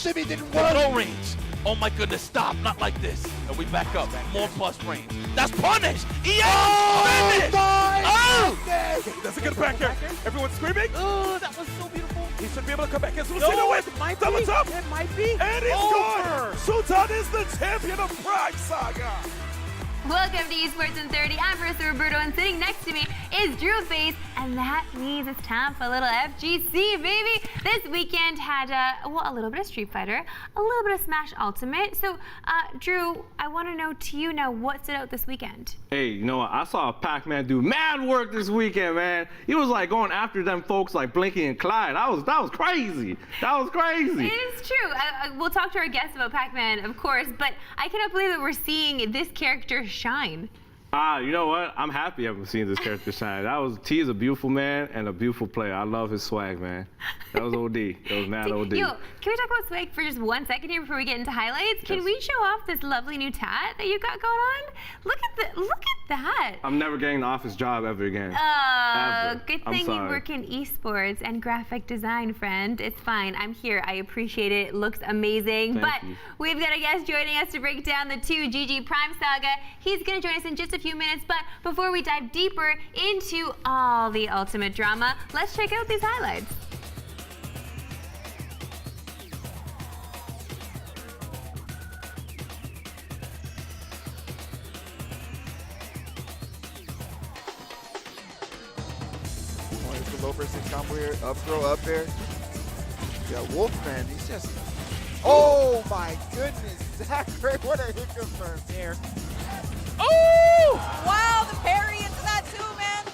shimmy didn't The work. no range. Oh my goodness, stop, not like this. And we back up, more plus range. That's punish! EA! Oh my Oh! goodness! Doesn't get it back here. Everyone's screaming. Oh, that was so beautiful. He should be able to come back here. So No, see the win. it might Double be. top. It might be. And he's Over. gone. Shuton is the champion of Prime Saga. Welcome to Esports in 30. I'm Marissa Roberto, and sitting next to me is drewface, and that means it's time for a little FGC, baby. This weekend had a little bit of Street Fighter, a little bit of Smash Ultimate. So, Drew, I want to know to you now, what stood out this weekend? Hey, you know what? I saw Pac-Man do mad work this weekend, man. He was like going after them folks like Blinky and Clyde. That was crazy. That was crazy. It is true. We'll talk to our guests about Pac-Man, of course, but I cannot believe that we're seeing this character shine. You know what? I'm happy I've seen this character shine. T is a beautiful man and a beautiful player. I love his swag, man. That was OD. That was mad OD. Yo, can we talk about swag for just 1 second here before we get into highlights? Can we show off this lovely new tat that you got going on? Look at that. I'm never getting an office job ever again. Oh, good I'm thing you sorry. work in esports and graphic design, friend. It's fine. I'm here. I appreciate it. It looks amazing. Thank you. We've got a guest joining us to break down the 2GG Prime Saga. He's going to join us in just a few minutes, but before we dive deeper into all the ultimate drama, let's check out these highlights. The low versus combo here, up throw up there. Yeah, Wolfman, he's just. Oh my goodness, Zackray, what a hit confirm there. Oh! Wow, the parry into that too, man.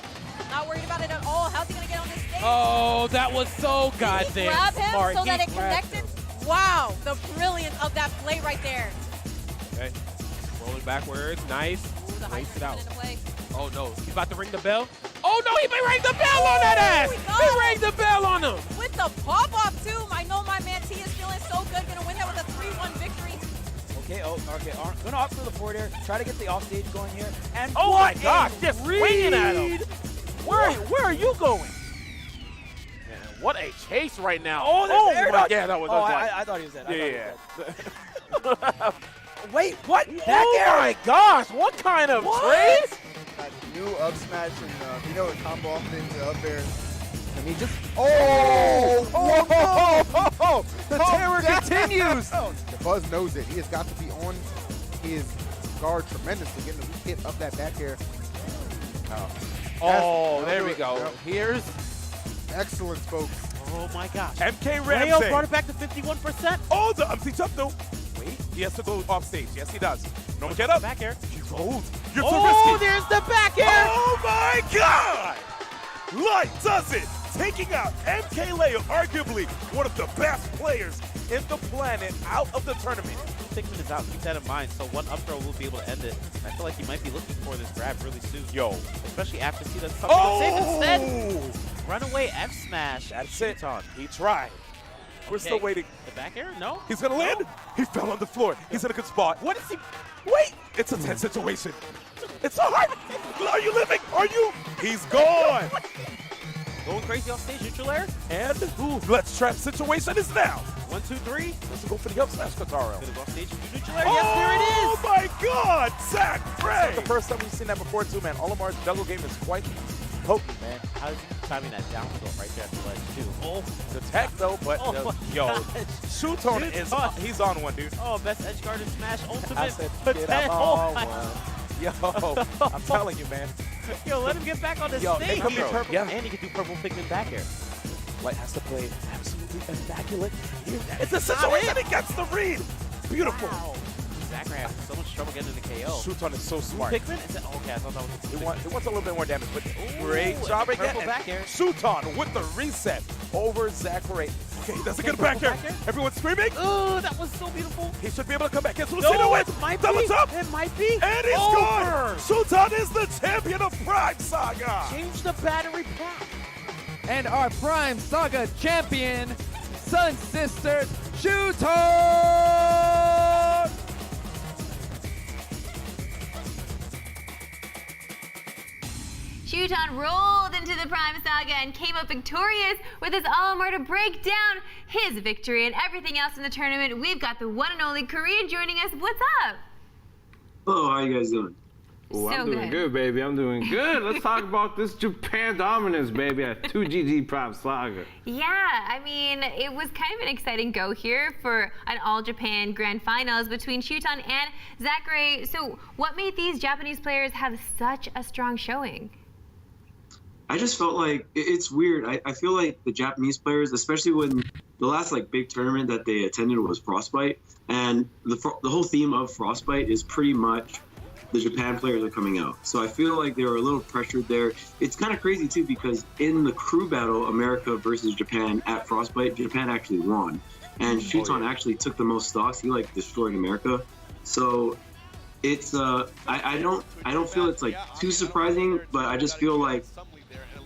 Not worried about it at all. How's he gonna get on this stage? Oh, that was so Did he goddamn grab him smart. so He that it grabbed connected? him. Wow, the brilliance of that play right there. Okay, rolling backwards, nice. Ooh, the high Waits it out. into play. Oh no, he's about to ring the bell. Oh no, he may ring the bell on that ass. we He got it. rang the bell on him. With the pop-off too. I know my man T is feeling so good. Gonna win that with a 3-1 victory. Okay, gonna opt for the forward air, try to get the offstage going here. And Oh my what a gosh, just swinging at him. read. Where are you going? Man, what a chase right now. Oh, there's air my dodge. yeah, that was. Oh, like, I thought he was dead. I thought he was yeah. dead. Wait, what? Back Oh air? my gosh, what kind of What? trade? That new up smash and you know the combo off things up there. And he just. Oh! Oh, the terror continues. The Buzz knows it. He has got to be on his guard tremendously, getting the weak hit up that back air. Oh, there we go. Yep. Here's. Excellent, folks. Oh my gosh. MK0rean Rayo brought it back to 51%. Oh, the umpty jump though. Wait, he has to go off stage. Yes, he does. No, get up. Back air. You rolled. You're too Oh, risky. there's the back air. Oh my God! Light does it, taking out MK0rean, arguably one of the best players in the planet, out of the tournament. Figment is out. Keep that in mind. So one up throw will be able to end it. I feel like he might be looking for this grab really soon. Yo. Especially after he does something to save instead. Oh! Runaway F smash. That's it. Shuton. He tried. We're still Okay. waiting. The back air? No. He's gonna land. He fell on the floor. He's in a good spot. What is he? Wait! It's a tense situation. It's so hard. Are you living? Are you? He's gone. Going crazy off stage. Neutral air. And let's trap situation is now. 1, 2, 3. Let's go for the up smash, Kataro. Gonna go off stage. Neutral air. Yes, there it is. Oh my God, Zackray! It's not the first time we've seen that before too, man. Olimar's juggle game is quite potent, man. How is he timing that down tilt right there at the ledge too? Oh, The tech though, but Oh my yo, gosh. Shuton is Shuton. he's on one, dude. oh, best edge guard and smash ultimate. I said, But get then- up oh on my- one. Yo, I'm telling you, man. Yo, let him get back on the Yo, stage. come here. Purple. Yeah. And he can do purple pigment back air. Light has to play absolutely immaculate. It's a That's not situation. it. He gets the read. Beautiful. Wow. Zackray has so much trouble getting into KO. Shuton is so smart. Pigment? Is it? Oh, okay, I thought that was He wants a little bit more damage, but Ooh, great and job the again. purple back air. Shuton with the reset over Zackray. Okay, he doesn't get it purple back here. back air. Everyone's screaming. Oh, that was so beautiful. He should be able to come back in. So No, win. it might Double be. up. It might be. And he's Over. gone. Shuton is the champion of Prime Saga. Change the battery pack. And our Prime Saga champion, Sun Sisters, Shuton! Shuton rolled into the Prime Saga and came up victorious with his Olimar to break down his victory and everything else in the tournament. We've got the one and only K0rean joining us. What's up? Hello, how you guys doing? Oh, So I'm doing good. good, baby. I'm doing good. Let's talk about this Japan dominance, baby, at 2GG Prime Saga. Yeah, I mean, it was kind of an exciting go here for an All-Japan Grand Finals between Shuton and Zackray. So what made these Japanese players have such a strong showing? I just felt like it's weird. I feel like the Japanese players, especially when the last like big tournament that they attended was Frostbite, and the whole theme of Frostbite is pretty much the Japan players are coming out. So I feel like they were a little pressured there. It's kind of crazy too because in the crew battle, America versus Japan at Frostbite, Japan actually won, and Shuton actually took the most stocks. He like destroyed America. So it's I don't feel it's like too surprising, but I just feel like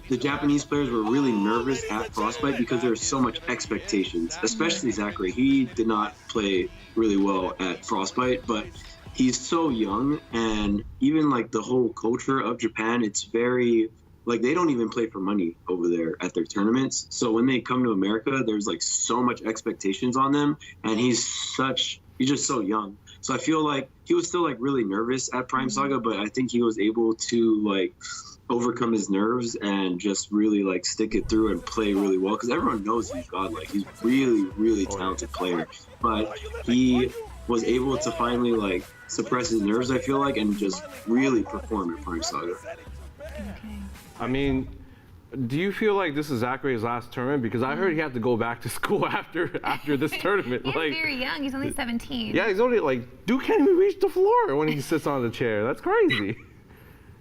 the Japanese players were really nervous at Frostbite because there was so much expectations, especially Zackray. He did not play really well at Frostbite, but he's so young, and even like the whole culture of Japan, it's very like they don't even play for money over there at their tournaments. So when they come to America, there's like so much expectations on them, and he's just so young. So I feel like he was still like really nervous at Prime Saga, but I think he was able to like overcome his nerves and just really like stick it through and play really well because everyone knows he's godlike. He's really talented player, but he was able to finally like suppress his nerves, I feel like, and just really perform at Prime Saga. I mean, do you feel like this is Zackray's last tournament? Because I heard he had to go back to school after this tournament. He's like, very young. He's only 17. yeah, he's only like, dude can't even reach the floor when he sits on the chair. That's crazy.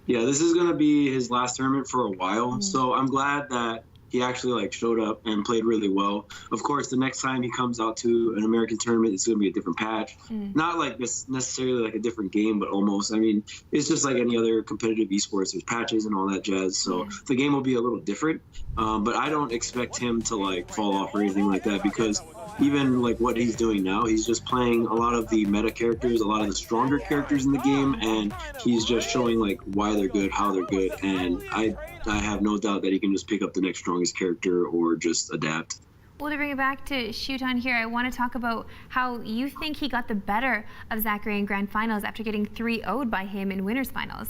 Yeah, this is gonna be his last tournament for a while, so I'm glad that he actually like showed up and played really well. Of course, the next time he comes out to an American tournament, it's gonna be a different patch. Not like this necessarily like a different game, but almost. I mean, it's just like any other competitive esports. There's patches and all that jazz, so the game will be a little different. But I don't expect him to like fall off or anything like that because even like what he's doing now, he's just playing a lot of the meta characters, a lot of the stronger characters in the game, and he's just showing like why they're good, how they're good, and I have no doubt that he can just pick up the next strongest character or just adapt. Well, to bring it back to Shuton here, I want to talk about how you think he got the better of Zackray in Grand Finals after getting 3-0'd by him in Winners Finals.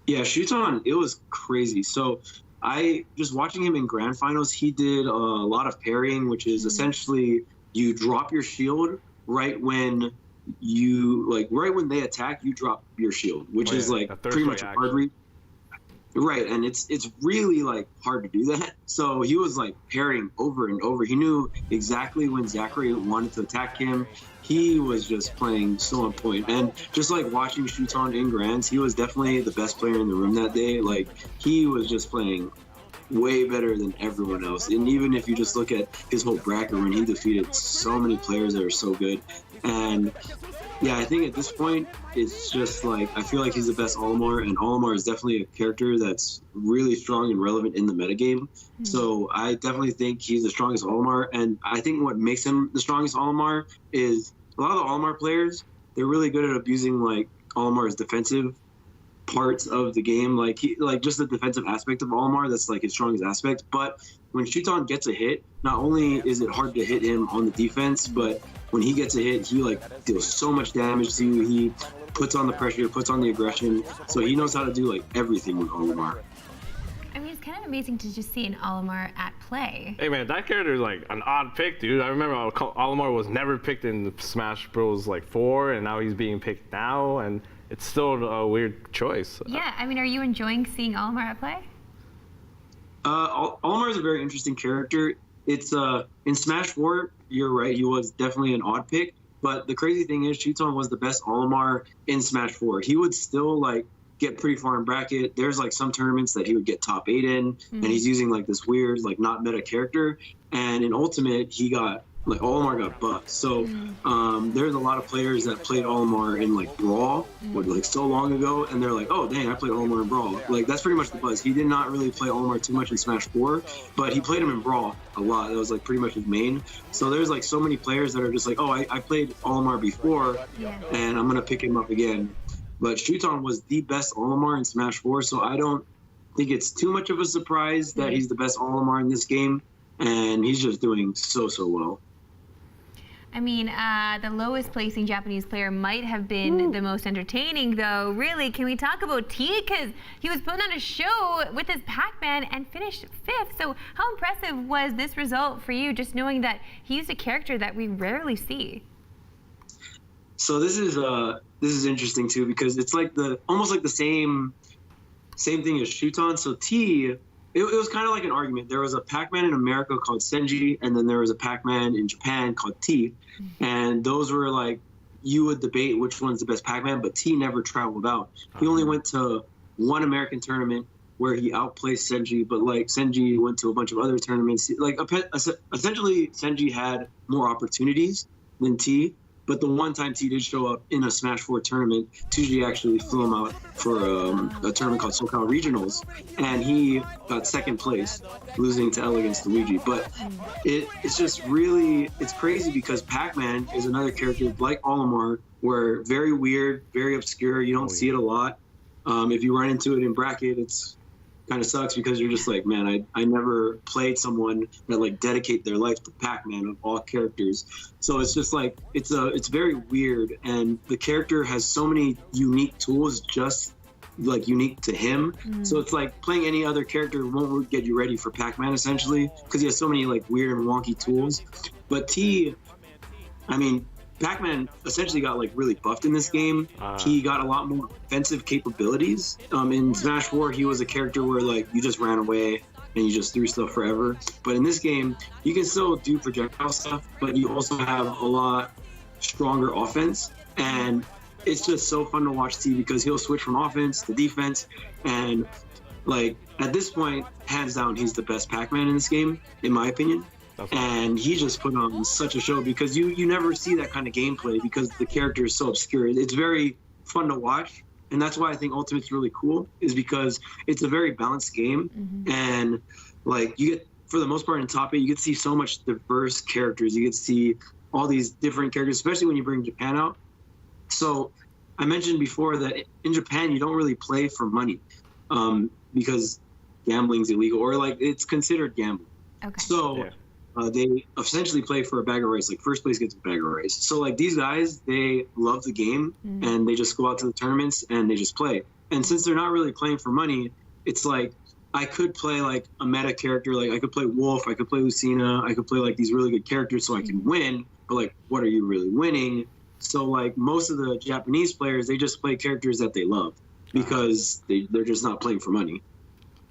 Yeah, Shuton, it was crazy. So I just watching him in Grand Finals, he did a lot of parrying, which is essentially you drop your shield right when they attack, you drop your shield, which is like pretty much a hard read. Right, and it's really like hard to do that. So he was like parrying over and over. He knew exactly when Zackray wanted to attack him. He was just playing so on point. And just like watching Shuton in Grands, he was definitely the best player in the room that day. Like he was just playing way better than everyone else. And even if you just look at his whole bracket when he defeated so many players that are so good. And yeah, I think at this point, it's just like, I feel like he's the best Olimar, and Olimar is definitely a character that's really strong and relevant in the metagame. So I definitely think he's the strongest Olimar, and I think what makes him the strongest Olimar is a lot of the Olimar players, they're really good at abusing like Olimar's defensive parts of the game, like just the defensive aspect of Olimar, that's like his strongest aspect. But when Shuton gets a hit, not only is it hard to hit him on the defense, but when he gets a hit, he like deals so much damage to you. He puts on the pressure, puts on the aggression, so he knows how to do like everything with Olimar. I mean, it's kind of amazing to just see an Olimar at play. Hey man, that character is like an odd pick, dude. I remember Olimar was never picked in Smash Bros. Like 4, and now he's being picked now, and it's still a weird choice. Yeah, I mean, are you enjoying seeing Olimar at play? Olimar is a very interesting character. It's in Smash 4, you're right, he was definitely an odd pick, but the crazy thing is Shuton was the best Olimar in Smash 4. He would still like get pretty far in bracket. There's like some tournaments that he would get top 8 in, and he's using like this weird like not meta character, and in Ultimate he got like Olimar got buffed. So there's a lot of players that played Olimar in like Brawl like so long ago, and they're like, oh dang, I played Olimar in Brawl. Like that's pretty much the buzz. He did not really play Olimar too much in Smash 4, but he played him in Brawl a lot. That was like pretty much his main. So there's like so many players that are just like, oh, I played Olimar before, and I'm gonna pick him up again. But Shuton was the best Olimar in Smash 4, so I don't think it's too much of a surprise that he's the best Olimar in this game, and he's just doing so well. I mean, the lowest placing Japanese player might have been the most entertaining, though. Really, can we talk about Tea? Because he was putting on a show with his Pac-Man and finished 5th. So how impressive was this result for you, just knowing that he used a character that we rarely see? So this is interesting too, because it's like almost like the same thing as Shuton. So Tea, it was kind of like an argument. There was a Pac-Man in America called Senji, and then there was a Pac-Man in Japan called Tea, and those were like, you would debate which one's the best Pac-Man, but Tea never traveled out. He only went to one American tournament where he outplaced Senji, but like Senji went to a bunch of other tournaments. Like essentially, Senji had more opportunities than Tea. But the one time Tea did show up in a Smash 4 tournament, 2G actually flew him out for a tournament called SoCal Regionals, and he got 2nd place, losing to L against Luigi. But it's just really, it's crazy because Pac-Man is another character like Olimar, where very weird, very obscure, you don't see it a lot. If you run into it in bracket, it's kind of sucks because you're just like, man, I never played someone that like dedicate their life to Pac-Man of all characters. So it's just like, it's very weird, and the character has so many unique tools just like unique to him. So it's like playing any other character won't get you ready for Pac-Man essentially, because he has so many like weird and wonky tools. But Tea, I mean, Pac-Man essentially got like really buffed in this game. He got a lot more offensive capabilities. In Smash 4, he was a character where like you just ran away and you just threw stuff forever. But in this game, you can still do projectile stuff, but you also have a lot stronger offense. And it's just so fun to watch Tea because he'll switch from offense to defense. And like at this point, hands down, he's the best Pac-Man in this game, in my opinion. And he just put on such a show because you never see that kind of gameplay because the character is so obscure. It's very fun to watch, and that's why I think Ultimate's really cool, is because it's a very balanced game. And like you get, for the most part in top 8, you get to see so much diverse characters. You get to see all these different characters, especially when you bring Japan out. So I mentioned before that in Japan you don't really play for money because gambling's illegal, or like it's considered gambling. So they essentially play for a bag of rice. Like first place gets a bag of rice. So like these guys, they love the game and they just go out to the tournaments and they just play. And since they're not really playing for money, it's like I could play like a meta character. Like I could play Wolf, I could play Lucina, I could play like these really good characters so I can win. But like, what are you really winning? So like most of the Japanese players, they just play characters that they love because they're just not playing for money.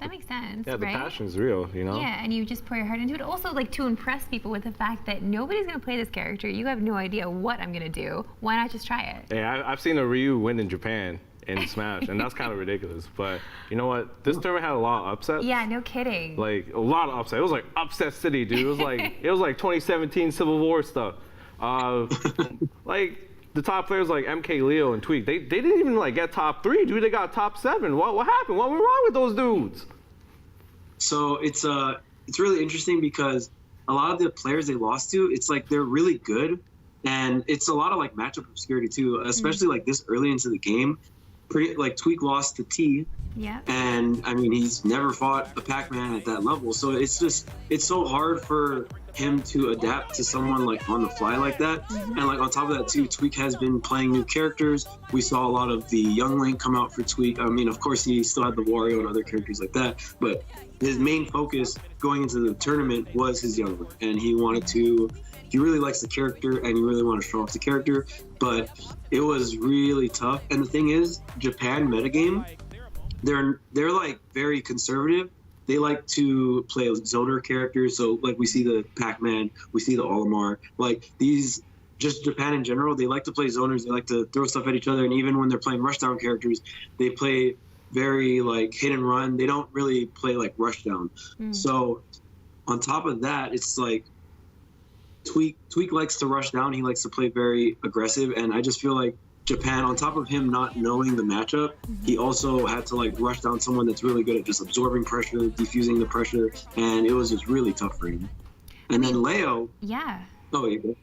That makes sense, Yeah, the right? passion's real, you know? Yeah, and you just pour your heart into it. Also, like, to impress people with the fact that nobody's going to play this character. You have no idea what I'm going to do. Why not just try it? Yeah, I've seen a Ryu win in Japan in Smash, and that's kind of ridiculous. But you know what? This tournament had a lot of upsets. Yeah, no kidding. Like, a lot of upsets. It was like upset city, dude. It was like 2017 Civil War stuff. Like, the top players like MK and Tweak, they didn't even like get top 3, dude. They got top 7. What happened? What went wrong with those dudes? So it's really interesting because a lot of the players they lost to, it's like they're really good, and it's a lot of like matchup obscurity too, especially like this early into the game. Like Tweak lost to Tea. Yeah. And I mean, he's never fought a Pac-Man at that level, so it's so hard for him to adapt to someone like on the fly like that. And like on top of that too, Tweak has been playing new characters. We saw a lot of the Young Link come out for Tweak. I mean, of course he still had the Wario and other characters like that, but his main focus going into the tournament was his Young Link, and he really likes the character and he really wanted to show off the character. But it was really tough. And the thing is, Japan metagame, they're like very conservative. They like to play zoner characters. So like we see the Pac-Man, we see the Olimar, like these, just Japan in general, they like to play zoners. They like to throw stuff at each other. And even when they're playing rushdown characters, they play very like hit and run. They don't really play like rushdown. So on top of that, it's like Tweak likes to rush down. He likes to play very aggressive. And I just feel like Japan, on top of him not knowing the matchup, he also had to like rush down someone that's really good at just absorbing pressure, diffusing the pressure, and it was just really tough for him. And then Leo. Yeah. Oh, you go.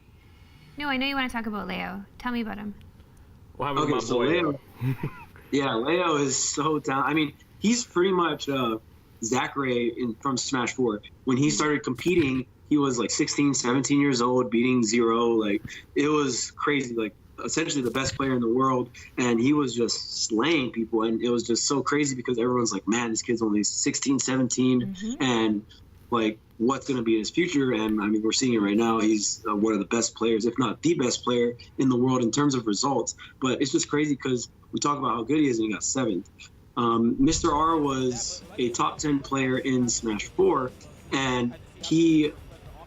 No, I know you want to talk about Leo. Tell me about him. What happened to my boy? Leo. Yeah, Leo is so talented. I mean, he's pretty much Zackray from Smash 4. When he started competing, he was like 16, 17 years old, beating Zero. Like, it was crazy. Like, essentially the best player in the world, and he was just slaying people, and it was just so crazy because everyone's like, man, this kid's only 16, 17, and like, what's going to be his future? And I mean, we're seeing it right now. He's one of the best players, if not the best player in the world in terms of results. But it's just crazy because we talk about how good he is, and he got 7th. Mr. R was a top 10 player in Smash 4, and he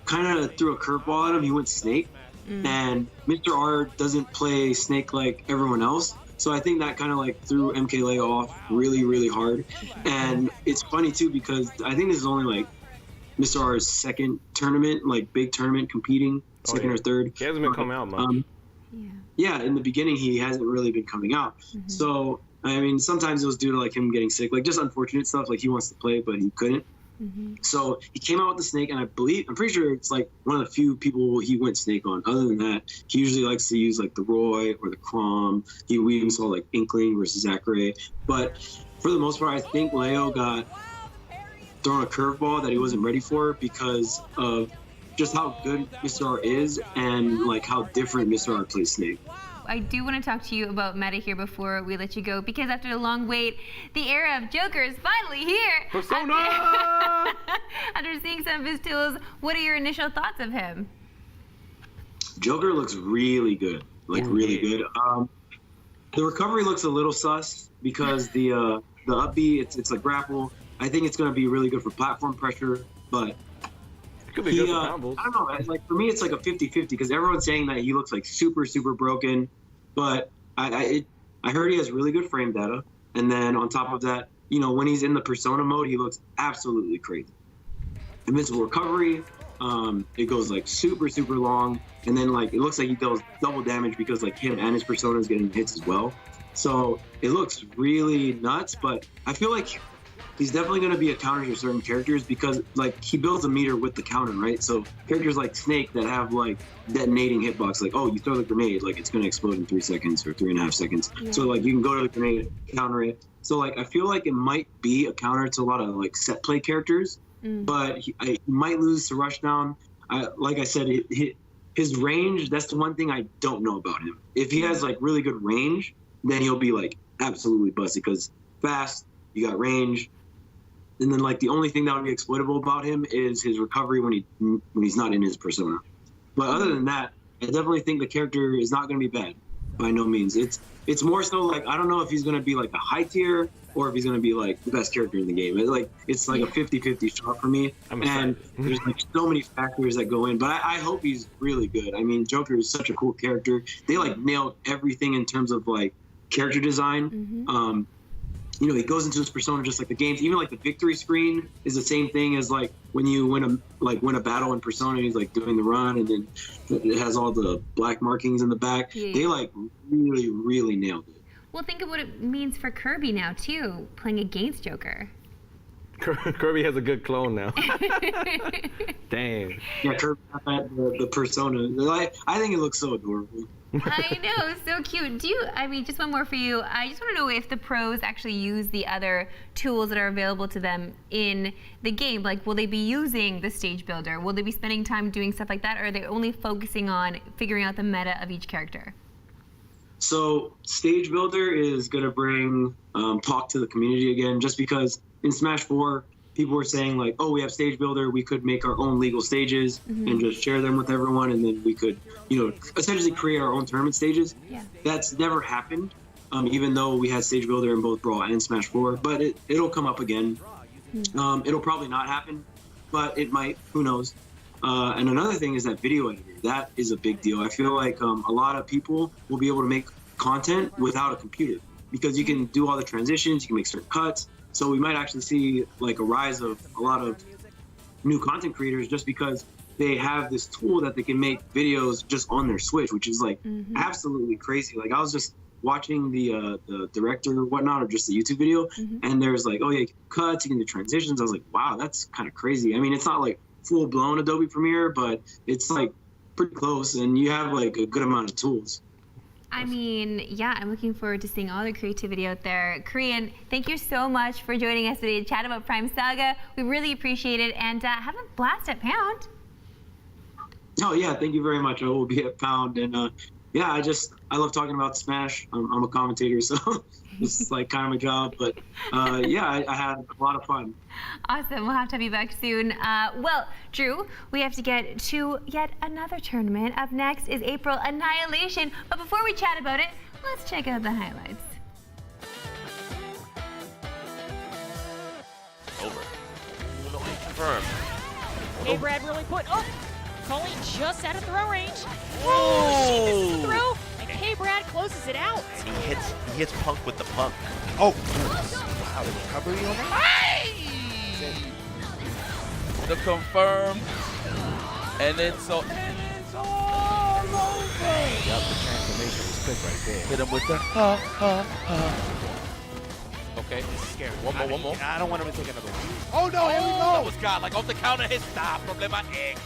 kind of threw a curveball at him. He went Snake. And Mr. R doesn't play Snake like everyone else. So I think that kind of like threw MKLeo off really, really hard. And it's funny too, because I think this is only like Mr. R's second tournament, like big tournament competing, second or third. He hasn't been coming out much. Yeah, in the beginning, he hasn't really been coming out. So, I mean, sometimes it was due to like him getting sick, like just unfortunate stuff. Like he wants to play, but he couldn't. So he came out with the Snake, and I'm pretty sure it's like one of the few people he went Snake on. Other than that, he usually likes to use like the Roy or the Crom. We even saw like Inkling versus Zackray. But for the most part, I think Leo got thrown a curveball that he wasn't ready for because of just how good Mr. R is and like how different Mr. R plays Snake. I do want to talk to you about meta here before we let you go, because after a long wait, the era of Joker is finally here. Persona! After seeing some of his tools, what are your initial thoughts of him? Joker looks really good, like really good. The recovery looks a little sus because the up B, it's a grapple. I think it's going to be really good for platform pressure, but could be good for combos. I don't know. Like for me, it's like a 50-50 because everyone's saying that he looks like super, super broken. But I heard he has really good frame data. And then on top of that, you know, when he's in the Persona mode, he looks absolutely crazy. Invincible recovery, it goes like super, super long. And then like it looks like he does double damage because like him and his Persona is getting hits as well. So it looks really nuts. But I feel like he's definitely going to be a counter to certain characters because like he builds a meter with the counter, right? So characters like Snake that have like detonating hitbox, like, oh, you throw the grenade, like it's going to explode in 3 seconds or 3.5 seconds. So like you can go to the grenade, counter it. So like I feel like it might be a counter to a lot of like set play characters, but he might lose to Rushdown. Like I said, his range, that's the one thing I don't know about him. If he has like really good range, then he'll be like absolutely busted because fast, you got range. And then, like, the only thing that would be exploitable about him is his recovery when he's not in his Persona. But other than that, I definitely think the character is not going to be bad, by no means. It's more so, like, I don't know if he's going to be, like, a high tier or if he's going to be, like, the best character in the game. It's like a 50-50 shot for me. And there's, like, so many factors that go in. But I hope he's really good. I mean, Joker is such a cool character. They, like, nailed everything in terms of, like, character design. You know, he goes into his Persona just like the games. Even like the victory screen is the same thing as like when you win a battle in Persona. He's like doing the run, and then it has all the black markings in the back. They like really, really nailed it. Well, think of what it means for Kirby now too, playing against Joker. Kirby has a good clone now. Dang. Yeah, Kirby got the Persona. I think it looks so adorable. I know, so cute. Just one more for you. I just want to know if the pros actually use the other tools that are available to them in the game. Like, will they be using the stage builder? Will they be spending time doing stuff like that? Or are they only focusing on figuring out the meta of each character? So, stage builder is going to bring talk to the community again, just because in Smash 4, people were saying like, oh, we have stage builder, we could make our own legal stages and just share them with everyone, and then we could, you know, essentially create our own tournament stages. That's never happened, even though we had stage builder in both Brawl and Smash 4, but it'll come up again. It'll probably not happen, but it might, who knows. And another thing is that video editor, that is a big deal. I feel like a lot of people will be able to make content without a computer because you can do all the transitions, you can make certain cuts. So we might actually see like a rise of a lot of new content creators just because they have this tool that they can make videos just on their Switch, which is like absolutely crazy. Like I was just watching the director or whatnot, or just the YouTube video, and there's like, oh yeah, you can cuts, you can do transitions. I was like, wow, that's kind of crazy. I mean, it's not like full blown Adobe Premiere, but it's like pretty close, and you have like a good amount of tools. I mean, yeah, I'm looking forward to seeing all the creativity out there. K0rean, thank you so much for joining us today to chat about Prime Saga. We really appreciate it, and have a blast at Pound. Oh yeah, thank you very much. I will be at Pound, and yeah, I love talking about Smash. I'm a commentator, so it's like kind of my job. But yeah, I had a lot of fun. Awesome. We'll have to have you back soon. Well, Drew, we have to get to yet another tournament. Up next is April Annihilation. But before we chat about it, let's check out the highlights. Over. No, confirmed. Hey, Brad really put. Oh! Colleen just out of throw range. Whoa! She misses the throw, and K-Brad closes it out. And he hits Punk with the Punk. Oh! Wow, the recovery on that? The confirmed. And it's all over. Yep, the transformation was quick right there. Hit him with the Okay, this is scary. One more. I don't want him to take another one. Oh no, here we That go! was God, like off the counter hit stop. Problema X.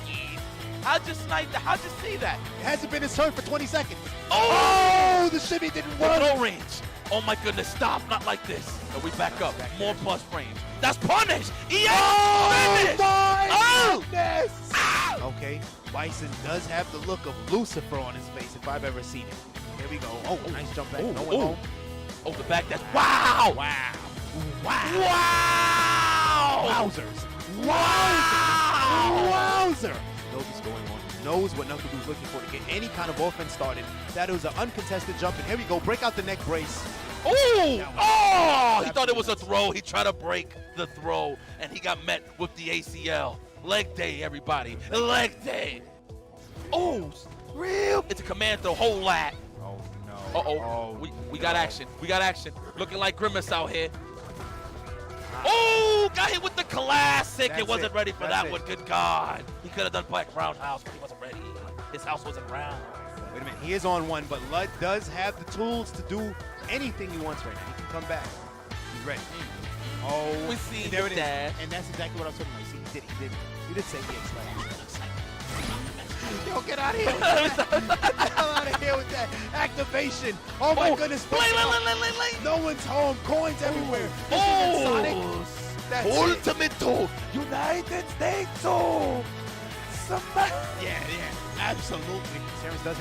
How'd you snipe that? How'd you see that? It hasn't been his turn for 20 seconds. Oh! The shimmy didn't The work! throw range. Oh my goodness, stop, not like this. And we back up. More plus frames. That's punish! EA! Oh my Oh! goodness! Ow! Okay, Bison does have the look of Lucifer on his face if I've ever seen it. Here we go. Oh, nice jump back. No one home. Oh, the back dash. Wow! Wow. Wow! Wowzers. Wow! Wowzer. Knows what's going on. Knows what Knuckle is looking for to get any kind of offense started. That was an uncontested jump, and here we go. Break out the neck brace. Ooh! Oh! He thought it was a throw. He tried to break the throw, and he got met with the ACL. Leg day, everybody. Leg day. Oh, real? It's a command throw. Whole lat. Oh, no. Uh-oh. We got action. We got action. Looking like Grimace out here. Oh, got hit with the classic. That's it wasn't it. ready for That's that it. one. Good God. He could have done black roundhouse, but he wasn't ready. His house wasn't round. Wait a minute. He is on one, but Lud does have the tools to do anything he wants right now. He can come back. He's ready. Oh, We see and there the it is. dash. And that's exactly what I was talking about. You see, he did say he explained. Yo, get out of here. Get the hell out of here with that activation. Oh my goodness. Late. No one's home. Coins everywhere. This isn't Sonic. That's it. Ultimate United States. Somebody. Yeah, absolutely. Terrence does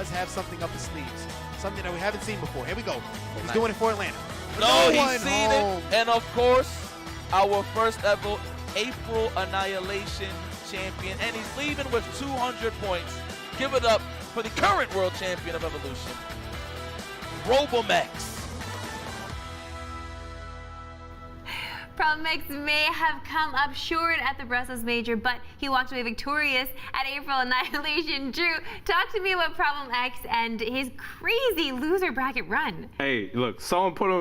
have something up his sleeves. Something that we haven't seen before. Here we go. He's doing it for Atlanta. No, one he's seen home. it. And of course, our first ever April Annihilation champion. And he's leaving with 200 points. Give it up for the current world champion of Evolution, Robomex. Problem X may have come up short at the Brussels Major, but he walked away victorious at April Annihilation. Drew, talk to me about Problem X and his crazy loser bracket run. Hey, look, Lud put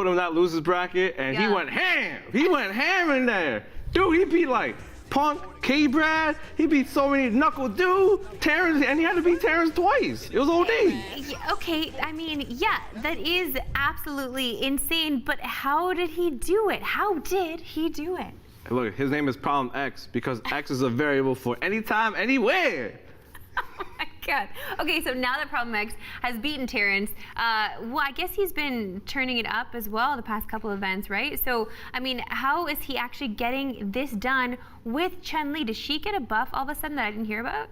him in that losers bracket, and he went ham. He went ham in there. Dude, he beat like Punk, K-Brad, he beat so many Knuckle Dude, Terrence, and he had to beat Terrence twice. It was OD. Yeah, okay, I mean, yeah, that is absolutely insane, but how did he do it? How did he do it? Look, his name is Problem X because X is a variable for anytime, anywhere. Oh my God. Okay, so now that Problem X has beaten Terrence, well, I guess he's been turning it up as well the past couple events, right? So, I mean, how is he actually getting this done with Chun-Li? Does she get a buff all of a sudden that I didn't hear about?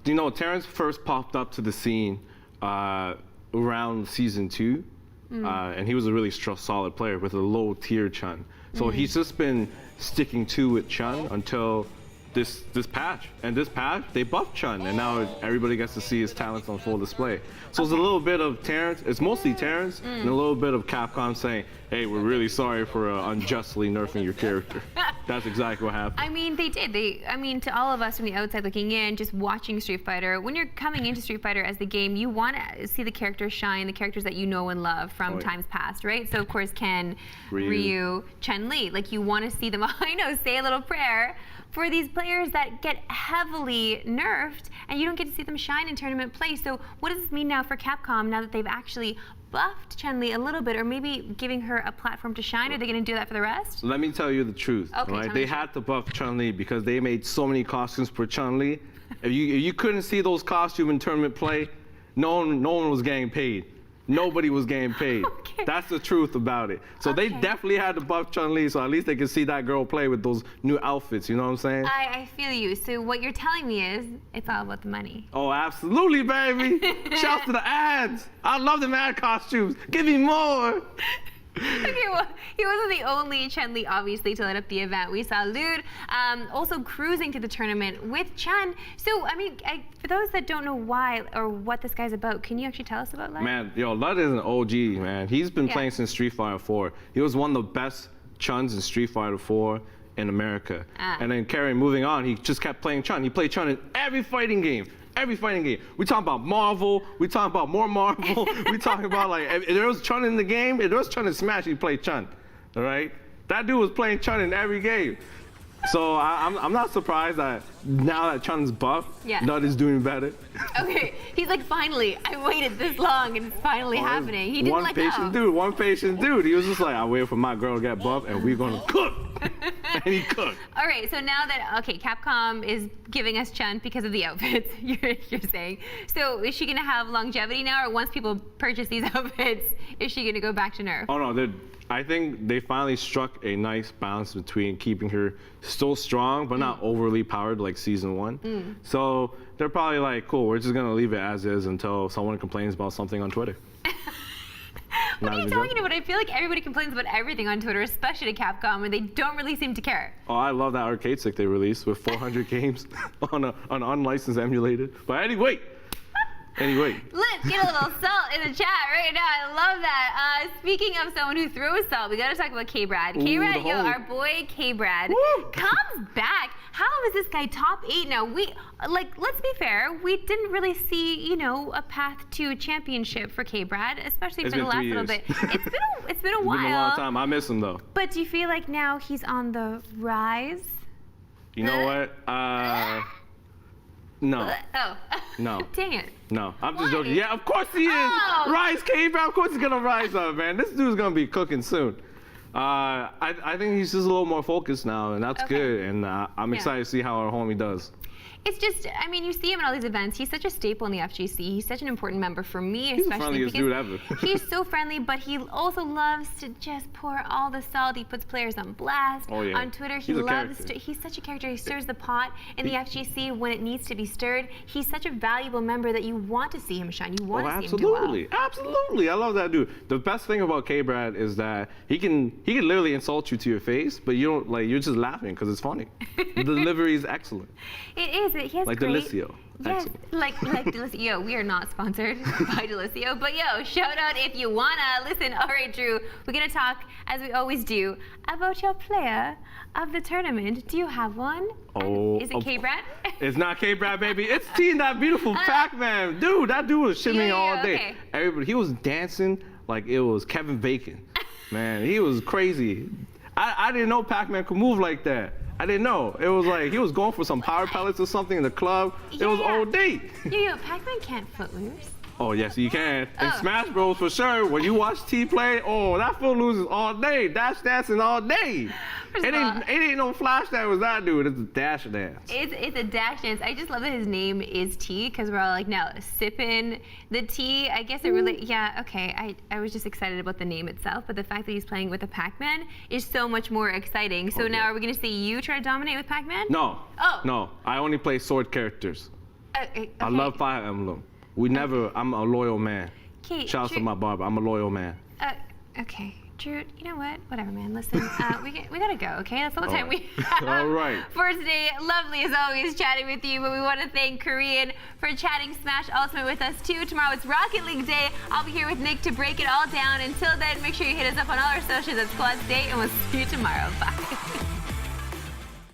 You know, Terrence first popped up to the scene around season 2, and he was a really solid player with a low tier Chun. So he's just been sticking to with Chun until this patch. And this patch, they buffed Chun, and now everybody gets to see his talents on full display. So it's a little bit of Terrence, it's mostly Terrence, and a little bit of Capcom saying, hey, we're really sorry for unjustly nerfing your character. That's exactly what happened. I mean, they did. I mean, to all of us from the outside looking in, just watching Street Fighter, when you're coming into Street Fighter as the game, you want to see the characters shine, the characters that you know and love from times past, right? So, of course, Ken, Ryu, Chun-Li, like you want to see them, I know, say a little prayer for these players that get heavily nerfed and you don't get to see them shine in tournament play. So what does this mean now for Capcom now that they've actually buffed Chun-Li a little bit, or maybe giving her a platform to shine? Are they going to do that for the rest? Let me tell you the truth. Okay, right? They had to buff Chun-Li because they made so many costumes for Chun-Li. If you couldn't see those costumes in tournament play, no one was getting paid. Nobody was getting paid. Okay. That's the truth about it. So they definitely had to buff Chun-Li, so at least they could see that girl play with those new outfits, you know what I'm saying? I feel you. So what you're telling me is it's all about the money. Oh, absolutely, baby. Shouts to the ads. I love them ad costumes. Give me more. Okay, well, he wasn't the only Chun-Li, obviously, to light up the event. We saw Lud also cruising to the tournament with Chun. So, I mean, for those that don't know why or what this guy's about, can you actually tell us about Lud? Man, yo, Lud is an OG, man. He's been playing since Street Fighter 4. He was one of the best Chuns in Street Fighter 4 in America. And then K0rean, moving on, he just kept playing Chun. He played Chun in every fighting game. Every fighting game. We talking about Marvel. We talking about more Marvel. We talking about, like, if there was Chun in the game, if there was Chun in Smash, he played Chun. All right? That dude was playing Chun in every game. So I'm not surprised that now that Chun's buff, Lud is doing better. Okay, he's like, finally, I waited this long and it's finally happening. He didn't let go. One patient dude. He was just like, I waited for my girl to get buff and we're gonna cook. And he cooked. All right, so now that, Capcom is giving us Chun because of the outfits, you're saying. So is she gonna have longevity now, or once people purchase these outfits, is she gonna go back to Nerf? Oh no, I think they finally struck a nice balance between keeping her still strong, but not overly powered like Season 1. So they're probably like, cool, we're just gonna leave it as is until someone complains about something on Twitter. What are you talking about? I feel like everybody complains about everything on Twitter, especially to Capcom, and they don't really seem to care. Oh, I love that arcade stick they released with 400 games on an unlicensed emulated. But anyway. Let's get a little salt in the chat right now. I love that. Speaking of someone who throws salt, we got to talk about K-Brad. K-Brad, yo, our boy K-Brad comes back. How is this guy top 8 now? Let's be fair, we didn't really see, a path to a championship for K-Brad, especially for the last little bit. It's been a while. It's been a long time. I miss him though. But do you feel like now he's on the rise? You know what? No. Oh. No. Dang it. No, I'm just joking. Yeah, of course he is. Rise, K-Brad. Of course he's gonna rise up, man. This dude's gonna be cooking soon. I think he's just a little more focused now, and that's good. And I'm excited to see how our homie does. It's just, I mean, you see him at all these events. He's such a staple in the FGC. He's such an important member for me, especially. He's the friendliest because dude ever. He's so friendly, but he also loves to just pour all the salt. He puts players on blast. Oh, yeah. On Twitter, he's such a character. He stirs the pot in the FGC when it needs to be stirred. He's such a valuable member that you want to see him shine. You want to see him do well. Absolutely. I love that dude. The best thing about K-Brad is that he can literally insult you to your face, but you don't, you're just laughing because it's funny. The delivery is excellent. It is. He has like great... Delicio. Yes, like Delicio. Yo, we are not sponsored by Delicio, but yo, shout out if you wanna. Listen, all right, Drew, we're gonna talk, as we always do, about your player of the tournament. Do you have one? Oh. Is it K-Brad? It's not K-Brad, baby. It's T and that beautiful Pac-Man. Dude, that dude was shimmying all day. Okay. Everybody, he was dancing like it was Kevin Bacon. Man, he was crazy. I didn't know Pac-Man could move like that. I didn't know. It was like he was going for some power pellets or something in the club. It was OD. Yo, Pac-Man can't footloose. Oh, yes, you can. In Smash Bros, for sure. When you watch T play, that foot loses all day. Dash dancing all day. It ain't no flash dance with that dude. It's a dash dance. It's a dash dance. I just love that his name is T, because we're all like, now, sipping the tea. I guess it really, okay. I was just excited about the name itself, but the fact that he's playing with a Pac-Man is so much more exciting. So now are we going to see you try to dominate with Pac-Man? No. No. I only play sword characters. Okay. I love Fire Emblem. I'm a loyal man. Shout out to my barber. I'm a loyal man. Okay. Drew, you know what? Whatever, man. Listen, we gotta go, okay? That's all the time we have all right. for today. Lovely, as always, chatting with you, but we want to thank K0rean for chatting Smash Ultimate with us, too. Tomorrow it's Rocket League Day. I'll be here with Nick to break it all down. Until then, make sure you hit us up on all our socials at Squad State, and we'll see you tomorrow. Bye.